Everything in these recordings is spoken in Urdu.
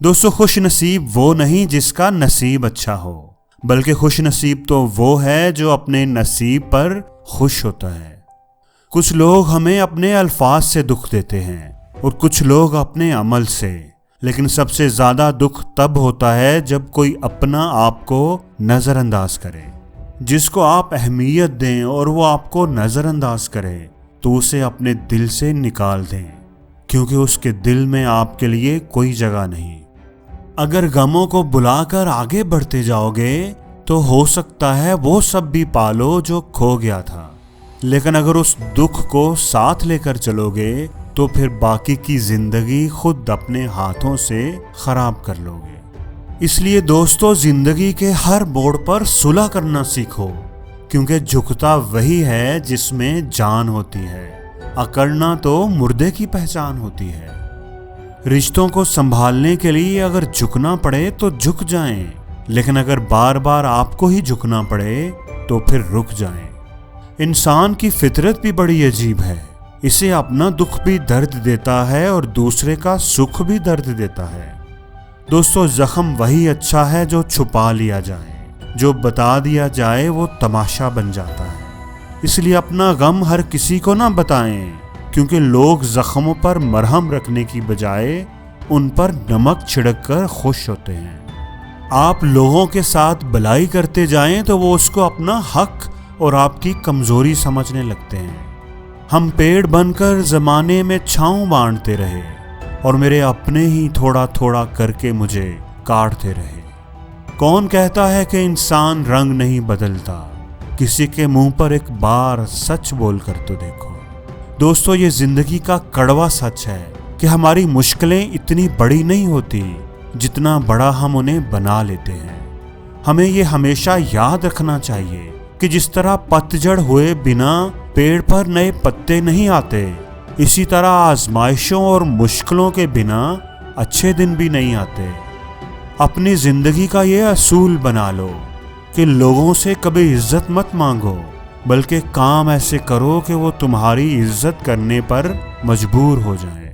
دوستو خوش نصیب وہ نہیں جس کا نصیب اچھا ہو، بلکہ خوش نصیب تو وہ ہے جو اپنے نصیب پر خوش ہوتا ہے۔ کچھ لوگ ہمیں اپنے الفاظ سے دکھ دیتے ہیں اور کچھ لوگ اپنے عمل سے، لیکن سب سے زیادہ دکھ تب ہوتا ہے جب کوئی اپنا آپ کو نظر انداز کرے۔ جس کو آپ اہمیت دیں اور وہ آپ کو نظر انداز کرے تو اسے اپنے دل سے نکال دیں، کیونکہ اس کے دل میں آپ کے لیے کوئی جگہ نہیں۔ اگر غموں کو بلا کر آگے بڑھتے جاؤ گے تو ہو سکتا ہے وہ سب بھی پالو جو کھو گیا تھا، لیکن اگر اس دکھ کو ساتھ لے کر چلو گے تو پھر باقی کی زندگی خود اپنے ہاتھوں سے خراب کر لو گے۔ اس لیے دوستو زندگی کے ہر موڑ پر صلح کرنا سیکھو، کیونکہ جھکتا وہی ہے جس میں جان ہوتی ہے، اکڑنا تو مردے کی پہچان ہوتی ہے۔ رشتوں کو سنبھالنے کے لیے اگر جھکنا پڑے تو جھک جائیں، لیکن اگر بار بار آپ کو ہی جھکنا پڑے تو پھر رک جائیں۔ انسان کی فطرت بھی بڑی عجیب ہے، اسے اپنا دکھ بھی درد دیتا ہے اور دوسرے کا سکھ بھی درد دیتا ہے۔ دوستو زخم وہی اچھا ہے جو چھپا لیا جائے، جو بتا دیا جائے وہ تماشا بن جاتا ہے۔ اس لیے اپنا غم ہر کسی کو نہ بتائیں، کیونکہ لوگ زخموں پر مرہم رکھنے کی بجائے ان پر نمک چھڑک کر خوش ہوتے ہیں۔ آپ لوگوں کے ساتھ بلائی کرتے جائیں تو وہ اس کو اپنا حق اور آپ کی کمزوری سمجھنے لگتے ہیں۔ ہم پیڑ بن کر زمانے میں چھاؤں بانٹتے رہے اور میرے اپنے ہی تھوڑا تھوڑا کر کے مجھے کاٹتے رہے۔ کون کہتا ہے کہ انسان رنگ نہیں بدلتا؟ کسی کے منہ پر ایک بار سچ بول کر تو دیکھو۔ دوستو یہ زندگی کا کڑوا سچ ہے کہ ہماری مشکلیں اتنی بڑی نہیں ہوتی جتنا بڑا ہم انہیں بنا لیتے ہیں۔ ہمیں یہ ہمیشہ یاد رکھنا چاہیے کہ جس طرح پتجھڑ ہوئے بنا پیڑ پر نئے پتے نہیں آتے، اسی طرح آزمائشوں اور مشکلوں کے بنا اچھے دن بھی نہیں آتے۔ اپنی زندگی کا یہ اصول بنا لو کہ لوگوں سے کبھی عزت مت مانگو، بلکہ کام ایسے کرو کہ وہ تمہاری عزت کرنے پر مجبور ہو جائیں۔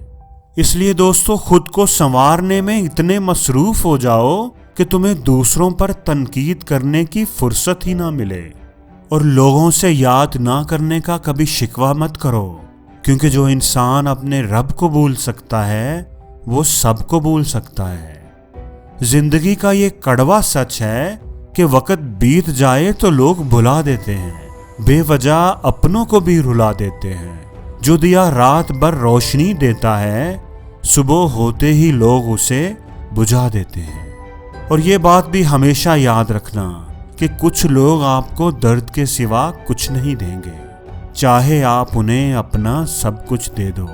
اس لیے دوستو خود کو سنوارنے میں اتنے مصروف ہو جاؤ کہ تمہیں دوسروں پر تنقید کرنے کی فرصت ہی نہ ملے، اور لوگوں سے یاد نہ کرنے کا کبھی شکوہ مت کرو، کیونکہ جو انسان اپنے رب کو بھول سکتا ہے وہ سب کو بھول سکتا ہے۔ زندگی کا یہ کڑوا سچ ہے کہ وقت بیت جائے تو لوگ بھلا دیتے ہیں، بے وجہ اپنوں کو بھی رلا دیتے ہیں۔ جو دیا رات بھر روشنی دیتا ہے صبح ہوتے ہی لوگ اسے بجھا دیتے ہیں۔ اور یہ بات بھی ہمیشہ یاد رکھنا کہ کچھ لوگ آپ کو درد کے سوا کچھ نہیں دیں گے، چاہے آپ انہیں اپنا سب کچھ دے دو۔